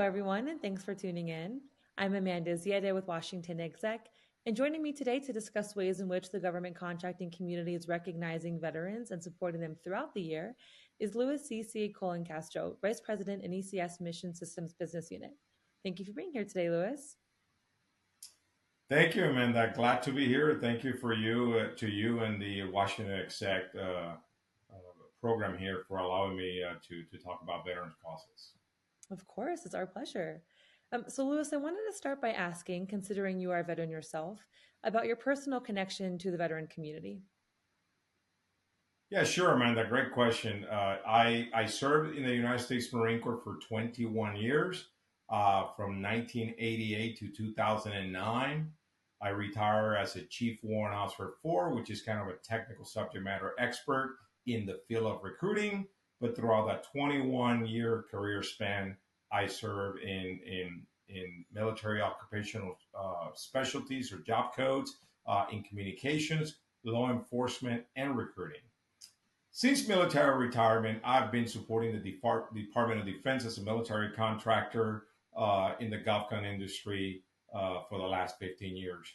everyone, and thanks for tuning in. I'm Amanda Ziade with WashingtonExec, and joining me today to discuss ways in which the government contracting community is recognizing veterans and supporting them throughout the year is Louis C.C. Colon-Castro, Vice President in ECS Mission Systems Business Unit. Thank you for being here today, Louis. Thank you, Amanda. Glad to be here. Thank you for you and the Washington Exec program here for allowing me to talk about veterans causes. Of course, it's our pleasure. So, Louis, I wanted to start by asking, considering you are a veteran yourself, about your personal connection to the veteran community. Yeah, sure, Amanda. Great question. I served in the United States Marine Corps for 21 years, from 1988 to 2009. I retired as a Chief Warrant Officer 4, which is kind of a technical subject matter expert in the field of recruiting. But throughout that 21-year career span, I served in military occupational specialties or job codes, in communications, law enforcement, and recruiting. Since military retirement, I've been supporting the Department of Defense as a military contractor in the GovCon industry for the last 15 years.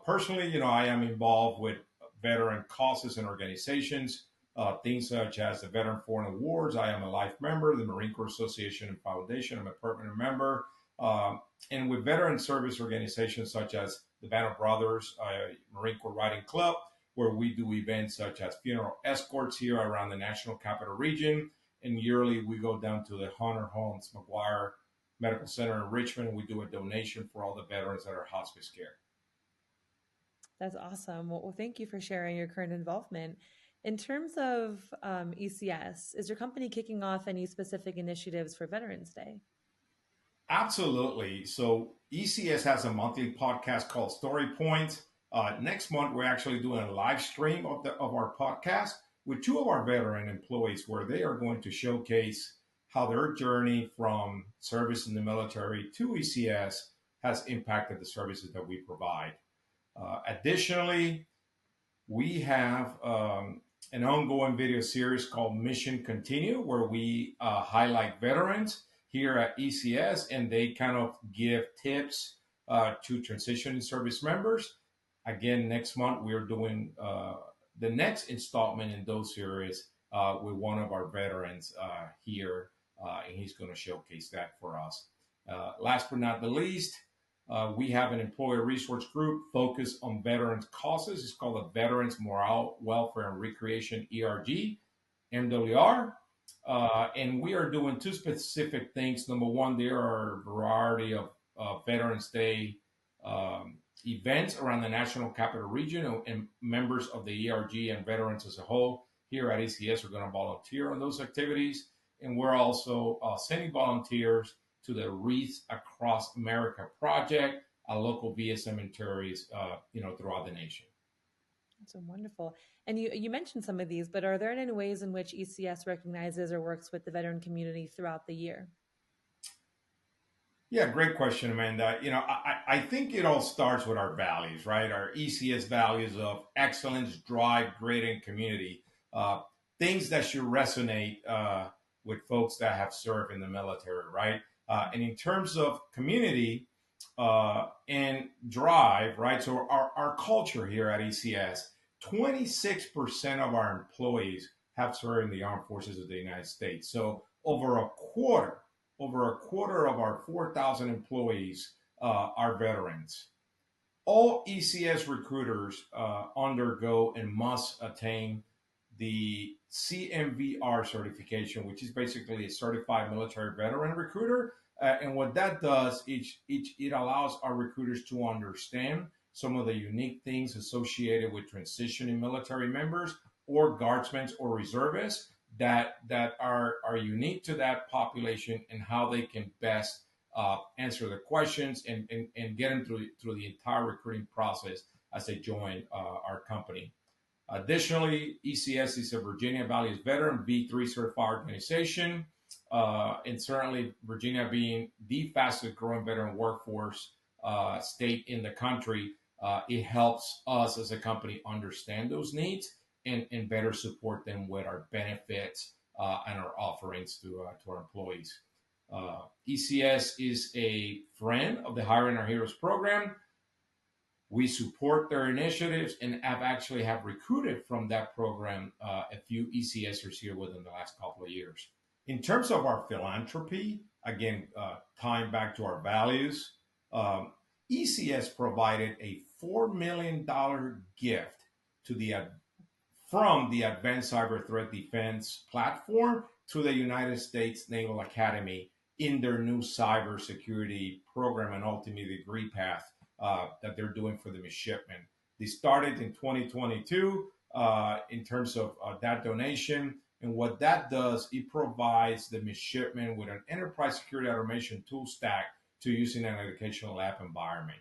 Personally, I am involved with veteran causes and organizations, things such as the Veteran Foreign Awards. I am a life member of the Marine Corps Association and Foundation. I'm a permanent member. And with veteran service organizations such as the Band of Brothers Marine Corps Riding Club, where we do events such as funeral escorts here around the National Capital Region. And yearly, we go down to the Hunter Holmes McGuire Medical Center in Richmond, and we do a donation for all the veterans that are hospice care. That's awesome. Well, thank you for sharing your current involvement. In terms of ECS, is your company kicking off any specific initiatives for Veterans Day? Absolutely. So ECS has a monthly podcast called Story Points. Next month, we're actually doing a live stream of our podcast with two of our veteran employees, where they are going to showcase how their journey from service in the military to ECS has impacted the services that we provide. Additionally, we have an ongoing video series called Mission Continue, where we highlight veterans here at ECS, and they kind of give tips to transitioning service members. Again, next month, we are doing the next installment in those series with one of our veterans here, and he's going to showcase that for us. Last but not the least, we have an employee resource group focused on veterans causes. It's called the Veterans Morale, Welfare, and Recreation ERG, MWR. And we are doing two specific things. Number one, there are a variety of Veterans Day events around the National Capital Region, and members of the ERG and veterans as a whole here at ECS are going to volunteer on those activities. And we're also sending volunteers to the Wreaths Across America project, a local VA cemeteries, throughout the nation. That's so wonderful. And you mentioned some of these, but are there any ways in which ECS recognizes or works with the veteran community throughout the year? Yeah, great question, Amanda. I think it all starts with our values, right? Our ECS values of excellence, drive, grit, and community. Things that should resonate with folks that have served in the military, right? And in terms of community and drive, right? So our culture here at ECS, 26% of our employees have served in the armed forces of the United States. So over a quarter of our 4,000 employees are veterans. All ECS recruiters undergo and must attain the CMVR certification, which is basically a certified military veteran recruiter. And what that does, it allows our recruiters to understand some of the unique things associated with transitioning military members or guardsmen or reservists that are unique to that population, and how they can best answer the questions and get them through the entire recruiting process as they join our company. Additionally, ECS is a Virginia Values Veteran V3 certified organization, and certainly Virginia being the fastest growing veteran workforce state in the country, it helps us as a company understand those needs and better support them with our benefits and our offerings to our employees. ECS is a friend of the Hiring Our Heroes program. We support their initiatives and have recruited from that program a few ECSers here within the last couple of years. In terms of our philanthropy, again, tying back to our values, ECS provided a $4 million gift to the from the Advanced Cyber Threat Defense platform to the United States Naval Academy in their new cybersecurity program and ultimate degree path that they're doing for the midshipmen. They started in 2022 in terms of that donation. And what that does, it provides the midshipmen with an enterprise security automation tool stack to use in an educational lab environment.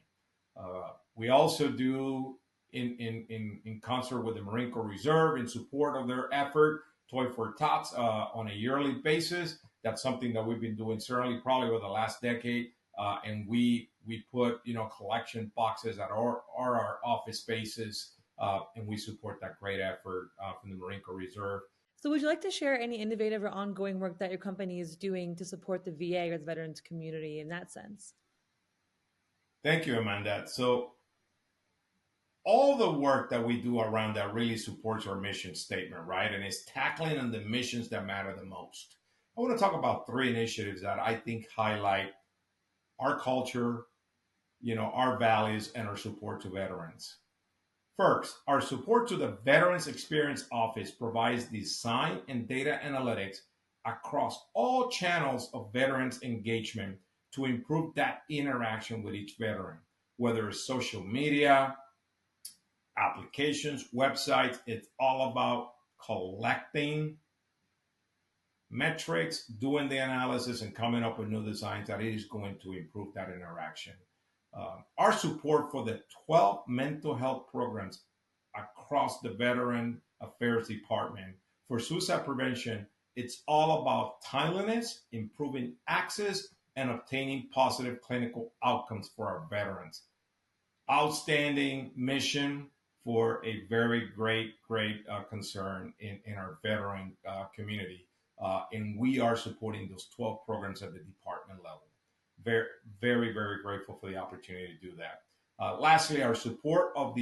We also do, in concert with the Marine Corps Reserve, in support of their effort, Toy for Tots on a yearly basis. That's something that we've been doing certainly probably over the last decade. And we put collection boxes at our office spaces, and we support that great effort from the Marine Corps Reserve. So, would you like to share any innovative or ongoing work that your company is doing to support the VA or the veterans community in that sense? Thank you, Amanda. So, all the work that we do around that really supports our mission statement, right? And it's tackling on the missions that matter the most. I want to talk about 3 initiatives that I think highlight our culture, our values, and our support to veterans. First, our support to the Veterans Experience Office provides design and data analytics across all channels of veterans engagement to improve that interaction with each veteran, whether it's social media, applications, websites. It's all about collecting metrics, doing the analysis, and coming up with new designs that is going to improve that interaction. Our support for the 12 mental health programs across the Veteran Affairs Department for suicide prevention, it's all about timeliness, improving access, and obtaining positive clinical outcomes for our veterans. Outstanding mission for a very great concern in our veteran community. And we are supporting those 12 programs at the department level. Very, very, very grateful for the opportunity to do that. Lastly, our support to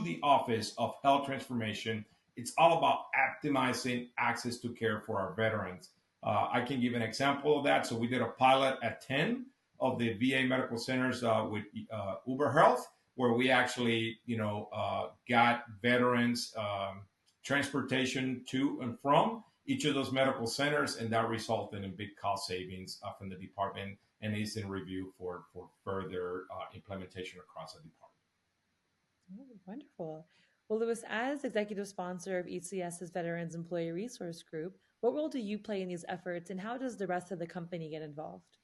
the Office of Health Transformation. It's all about optimizing access to care for our veterans. I can give an example of that. So we did a pilot at 10 of the VA medical centers with Uber Health, where we actually, got veterans transportation to and from each of those medical centers, and that resulted in big cost savings from the department and is in review for further implementation across the department. Oh, wonderful. Well, Louis, as executive sponsor of ECS's Veterans Employee Resource Group, what role do you play in these efforts, and how does the rest of the company get involved?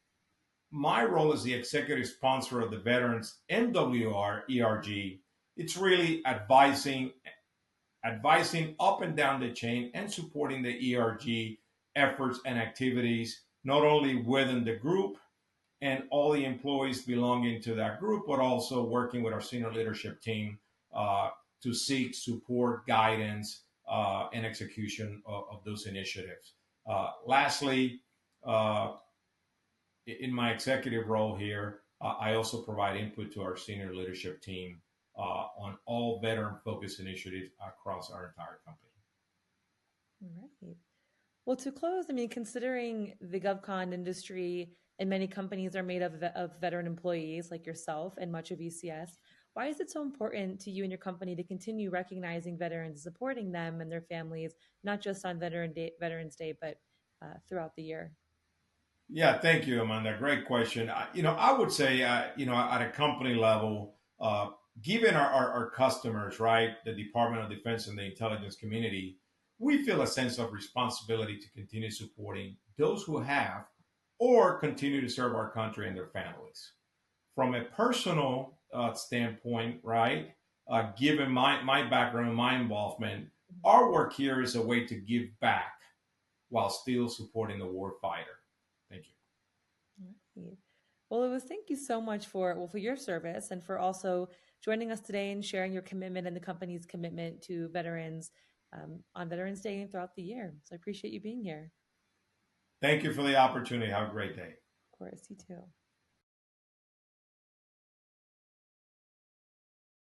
My role as the executive sponsor of the Veterans MWR ERG, it's really advising up and down the chain and supporting the ERG efforts and activities, not only within the group and all the employees belonging to that group, but also working with our senior leadership team to seek support, guidance, and execution of those initiatives. Lastly, in my executive role here, I also provide input to our senior leadership team on all veteran-focused initiatives across our entire company. Right. Well, to close, considering the GovCon industry and many companies are made of veteran employees like yourself and much of ECS, why is it so important to you and your company to continue recognizing veterans and supporting them and their families, not just on Veterans Day, but throughout the year? Yeah, thank you, Amanda. Great question. I would say, at a company level, given our customers, right, the Department of Defense and the intelligence community, we feel a sense of responsibility to continue supporting those who have or continue to serve our country and their families. From a personal standpoint, right, given my background, my involvement, our work here is a way to give back while still supporting the war fighter. Thank you. Right. Well, Louis, thank you so much for your service and for also joining us today and sharing your commitment and the company's commitment to veterans on Veterans Day and throughout the year. So I appreciate you being here. Thank you for the opportunity. Have a great day. Of course, you too.